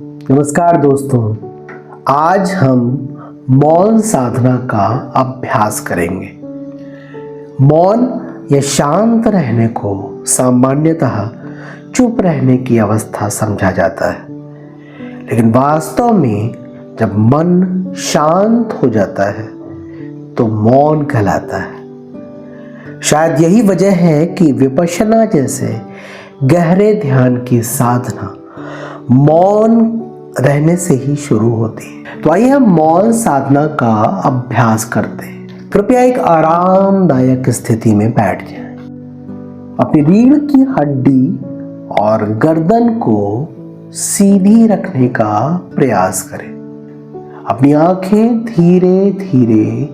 नमस्कार दोस्तों, आज हम मौन साधना का अभ्यास करेंगे। मौन या शांत रहने को सामान्यतः चुप रहने की अवस्था समझा जाता है, लेकिन वास्तव में जब मन शांत हो जाता है तो मौन कहलाता है। शायद यही वजह है कि विपश्यना जैसे गहरे ध्यान की साधना मौन रहने से ही शुरू होती है। तो आइए हम मौन साधना का अभ्यास करते हैं। कृपया एक आरामदायक स्थिति में बैठ जाएं। अपनी रीढ़ की हड्डी और गर्दन को सीधी रखने का प्रयास करें। अपनी आंखें धीरे धीरे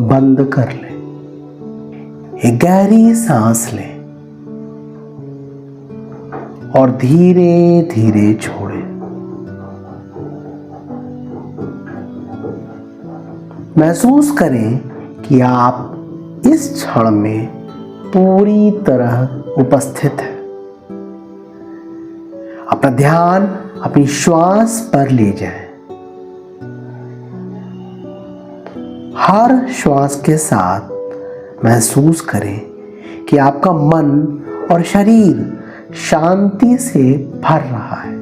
बंद कर लें। एक गहरी सांस लें और धीरे धीरे छोड़ें। महसूस करें कि आप इस क्षण में पूरी तरह उपस्थित हैं। अपना ध्यान अपनी श्वास पर ले जाएं। हर श्वास के साथ महसूस करें कि आपका मन और शरीर शांति से भर रहा है।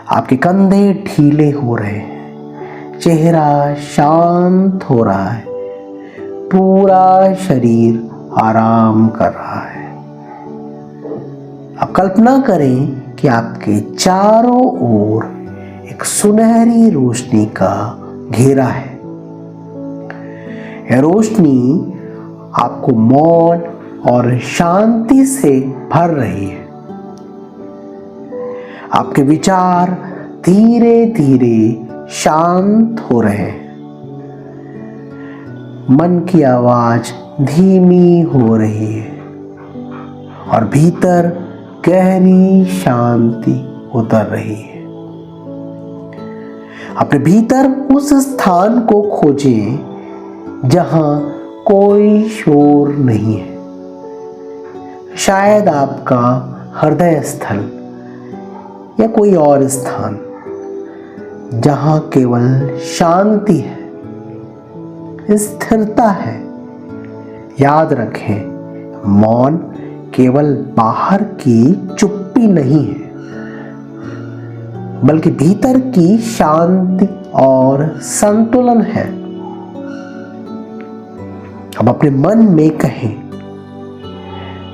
आपके कंधे ढीले हो रहे हैं, चेहरा शांत हो रहा है, पूरा शरीर आराम कर रहा है। अब कल्पना करें कि आपके चारों ओर एक सुनहरी रोशनी का घेरा है। यह रोशनी आपको मौन और शांति से भर रही है। आपके विचार धीरे धीरे शांत हो रहे हैं। मन की आवाज धीमी हो रही है और भीतर गहरी शांति उतर रही है। अपने भीतर उस स्थान को खोजें जहां कोई शोर नहीं है। शायद आपका हृदय स्थल या कोई और स्थान जहां केवल शांति है, स्थिरता है। याद रखें, मौन केवल बाहर की चुप्पी नहीं है, बल्कि भीतर की शांति और संतुलन है। अब अपने मन में कहें,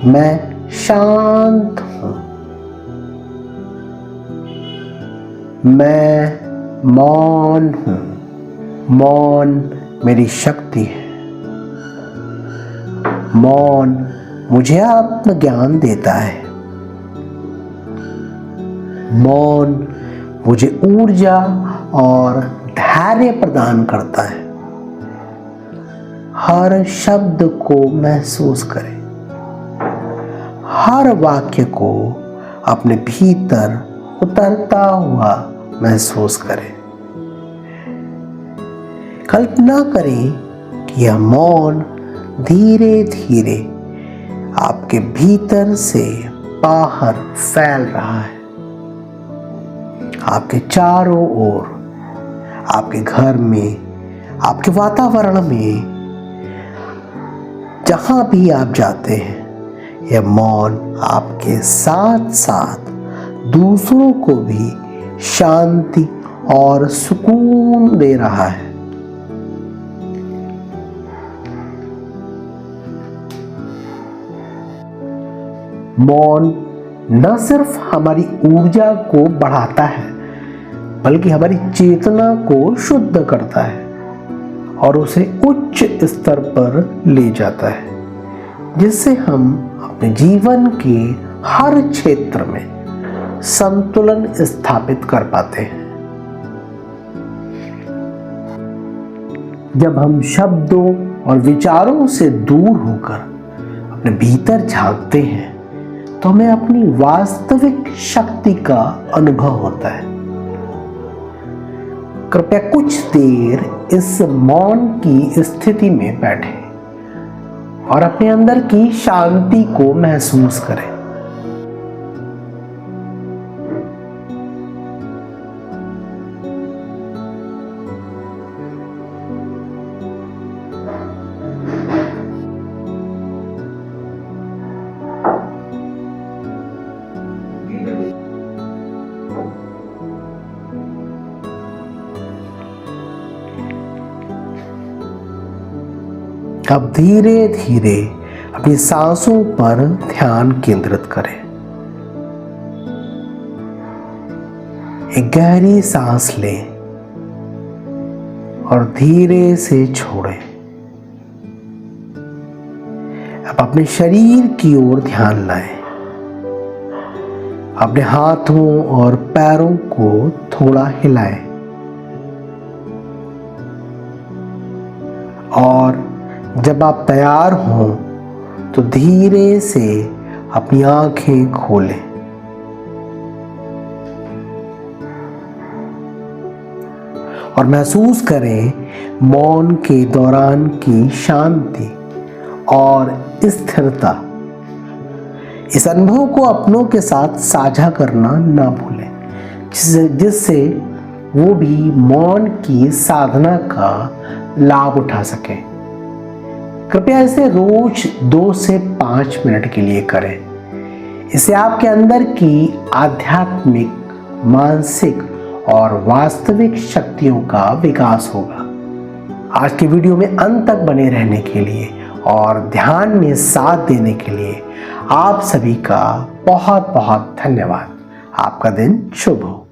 मैं शांत हूं, मैं मौन हूं। मौन मेरी शक्ति है। मौन मुझे आत्मज्ञान देता है। मौन मुझे ऊर्जा और धैर्य प्रदान करता है। हर शब्द को महसूस करें। हर वाक्य को अपने भीतर उतरता हुआ महसूस करें। कल्पना करें कि यह मौन धीरे धीरे आपके भीतर से बाहर फैल रहा है। आपके चारों ओर, आपके घर में, आपके वातावरण में, जहां भी आप जाते हैं, यह मौन आपके साथ साथ दूसरों को भी शांति और सुकून दे रहा है। मौन न सिर्फ हमारी ऊर्जा को बढ़ाता है, बल्कि हमारी चेतना को शुद्ध करता है और उसे उच्च स्तर पर ले जाता है, जिससे हम अपने जीवन के हर क्षेत्र में संतुलन स्थापित कर पाते हैं। जब हम शब्दों और विचारों से दूर होकर अपने भीतर झांकते हैं, तो हमें अपनी वास्तविक शक्ति का अनुभव होता है। कृपया कुछ देर इस मौन की स्थिति में बैठें और अपने अंदर की शांति को महसूस करें। अब धीरे धीरे अपनी सांसों पर ध्यान केंद्रित करें। एक गहरी सांस लें और धीरे से छोड़ें। अब अपने शरीर की ओर ध्यान लाएं। अपने हाथों और पैरों को थोड़ा हिलाएं और जब आप तैयार हों तो धीरे से अपनी आंखें खोलें। और महसूस करें मौन के दौरान की शांति और स्थिरता। इस अनुभव को अपनों के साथ साझा करना ना भूलें, जिससे वो भी मौन की साधना का लाभ उठा सकें। कृपया इसे रोज 2 से 5 मिनट के लिए करें। इससे आपके अंदर की आध्यात्मिक, मानसिक और वास्तविक शक्तियों का विकास होगा। आज के वीडियो में अंत तक बने रहने के लिए और ध्यान में साथ देने के लिए आप सभी का बहुत बहुत धन्यवाद। आपका दिन शुभ हो।